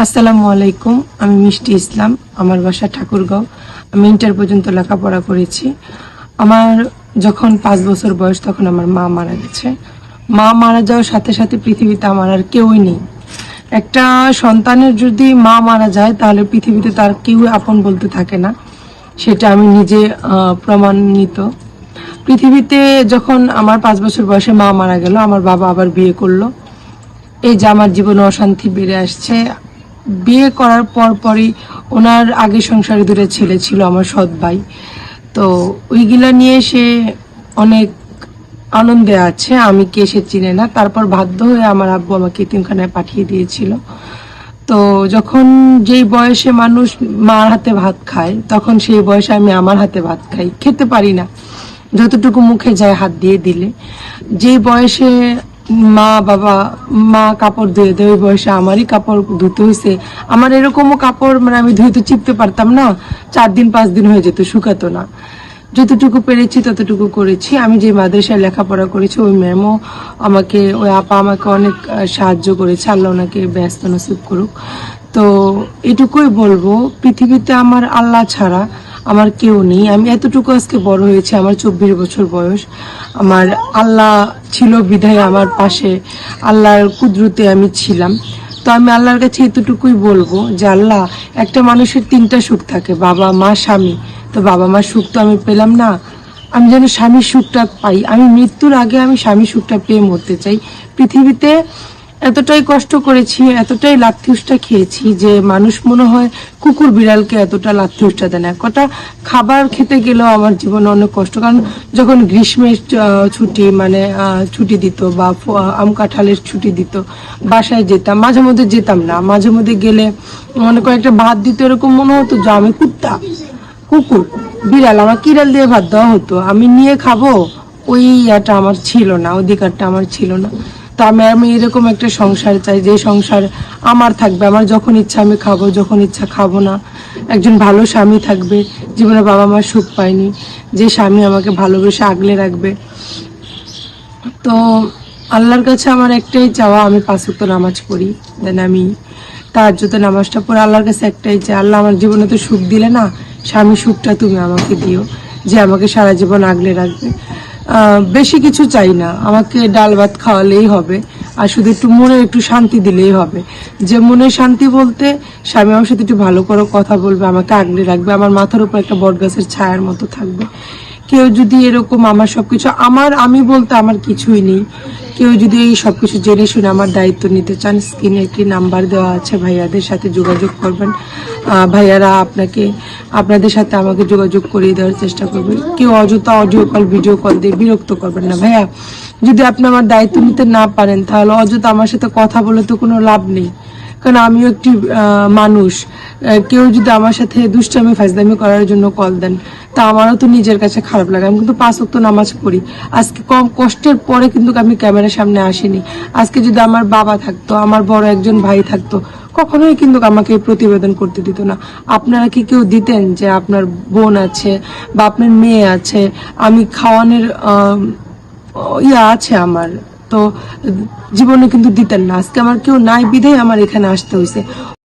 আসসালামু আলাইকুম। আমি মিষ্টি ইসলাম। আমার বাসা ঠাকুরগাঁও। আমি ইন্টার পর্যন্ত লেখাপড়া করেছি। আমার যখন 5 বছর বয়স তখন আমার মা মারা গেছে। মা মারা যাওয়ার সাথে সাথে পৃথিবীতে আমার আর কেউই নেই। একটা সন্তানের যদি মা মারা যায় তাহলে পৃথিবীতে তার কেউ আপন বলতে থাকে না। সেটা আমি নিজে প্রমাণিত। পৃথিবীতে যখন আমার 5 বছর বয়সে মা মারা গেল, আমার বাবা আবার বিয়ে করলো। এই যে আমার জীবনে অশান্তি বেড়ে আসছে। বিয়ে করার পরই ওনার আগে সংসারে 2টা ছেলে ছিল, আমার সৎ ভাই। তো ওইগুলা নিয়ে সে অনেক আনন্দে আছে, আমি কে সে চিনে না। তারপর বাধ্য হয়ে আমার আব্বু আমাকে এতিমখানায় পাঠিয়ে দিয়েছিল। তো যখন যেই বয়সে মানুষ মার হাতে ভাত খায়, তখন সেই বয়সে আমি আমার হাতে ভাত খাই, খেতে পারি না, যতটুকু মুখে যায় হাত দিয়ে দিলে। যে বয়সে মা কাপড় ধুয়ে দেয়, ওই বয়সে আমারই কাপড় ধুতে হয়েছে। আমার এরকমও কাপড় মানে আমি ধুইতে চিপতে পারতাম না, 4 দিন 5 দিন হয়ে যেত, শুকাতো না। যতটুকু পেরেছি ততটুকু করেছি। আমি যে মাদ্রাসায় লেখাপড়া করেছি ওই ম্যামও আমাকে, ওই আপা আমাকে অনেক সাহায্য করেছে। আল্লাহ ওনাকে ব্যস্ত নসিব করুক। তো এটুকুই বলবো, পৃথিবীতে আমার আল্লাহ ছাড়া আমার কেউ নেই। আমি এতটুকু আজকে বড় হয়েছে, আমার 24 বছর বয়স। আমার আল্লাহ ছিল বিধায় আমার পাশে, আল্লাহর কুদরতে আমি ছিলাম। তো আমি আল্লাহর কাছে এতটুকুই বলবো যে আল্লাহ, একটা মানুষের 3টা সুখ থাকে, বাবা মা স্বামী। তো বাবা মার সুখ তো আমি পেলাম না, আমি যেন স্বামীর সুখটা পাই। আমি মৃত্যুর আগে আমি স্বামীর সুখটা পেয়ে মরতে চাই। পৃথিবীতে এতটাই কষ্ট করেছি, এতটাই লাথিউসটা খেয়েছি যে মানুষ মনে হয় কুকুর বিড়ালকে এতটা লাথিউসটা দেয় না। কটা খাবার খেতে গেলেও আমার জীবনে অনেক কষ্ট। কারণ যখন গ্রীষ্মের ছুটি মানে ছুটি দিত বা আম কাঁঠালের ছুটি দিত, বাসায় যেতাম, মাঝে মধ্যে যেতাম না, মাঝে মধ্যে গেলে মনে করে একটা ভাত দিত, এরকম মনে হতো যে আমি কুকুর বিড়াল, আমার কিরাল দিয়ে ভাত দেওয়া হতো, আমি নিয়ে খাবো, ওই ইয়াটা আমার ছিল না, অধিকারটা আমার ছিল না। তো আমি এরকম একটা সংসার চাই, যে সংসার আমার থাকবে, আমার যখন ইচ্ছা আমি খাবো, যখন ইচ্ছা খাবো না। একজন ভালো স্বামী থাকবে, জীবনে বাবা মার সুখ পাইনি, যে স্বামী আমাকে ভালোবেসে আগলে রাখবে। তো আল্লাহর কাছে আমার একটাই চাওয়া, আমি 5 ওয়াক্ত নামাজ পড়ি, দেন আমি তাহাজ্জুদের নামাজটা পড়ে আল্লাহর কাছে একটাই চাই, আল্লাহ আমার জীবনে তো সুখ দিলে না, স্বামী সুখটা তুমি আমাকে দিও, যে আমাকে সারা জীবন আগলে রাখবে। বেশি কিছু চাই না, আমাকে ডাল ভাত খাওয়ালেই হবে, আর শুধু একটু মনে একটু শান্তি দিলেই হবে। যে মনে শান্তি বলতে স্বামী আমার সাথে একটু ভালো করে কথা বলবে, আমাকে আগলে রাখবে, আমার মাথার উপর একটা বট গাছের ছায়ার মতো থাকবে। কেউ যদি এরকম আমার সবকিছু, আমি বলতে আমার কিছুই নেই, কেউ যদি এই সবকিছু জেনে শুনে আমার দায়িত্ব নিতে চান, স্ক্রিনে একটি নাম্বার দেওয়া আছে, ভাইয়াদের সাথে যোগাযোগ করবেন। ভাইয়ারা আপনাদের সাথে আমাকে যোগাযোগ করিয়ে দেওয়ার চেষ্টা করবেন। কেউ অযথা অডিও কল ভিডিও কল দিয়ে বিরক্ত করবেন না ভাইয়া। যদি আপনি আমার দায়িত্ব নিতে না পারেন তাহলে অযথা আমার সাথে কথা বলে তো কোনো লাভ নেই, কারণ আমিও একটি মানুষ। কেউ যদি আমার সাথে দুষ্টামি ফাজলামি করার জন্য কল দেন, তা আমারও তো নিজের কাছে খারাপ লাগে। আমি কিন্তু 5 ওয়াক্ত নামাজ পড়ি। আজকে কম কষ্টের পরে কিন্তু আমি ক্যামেরার সামনে আসিনি। আজকে যদি আমার বাবা থাকতো, আমার বড় একজন ভাই থাকতো, কখনোই কিন্তু আমাকে প্রতিবেদন করতে দিত না। আপনারা কি কেউ দিতেন যে আপনার বোন আছে বা আপনার মেয়ে আছে, আমি খাওয়ানোর আছে আমার, তো জীবনে কিন্তু দিতেন না। আজকে আমার কেউ নাই বিধায় আমার এখানে আসতে হয়েছে।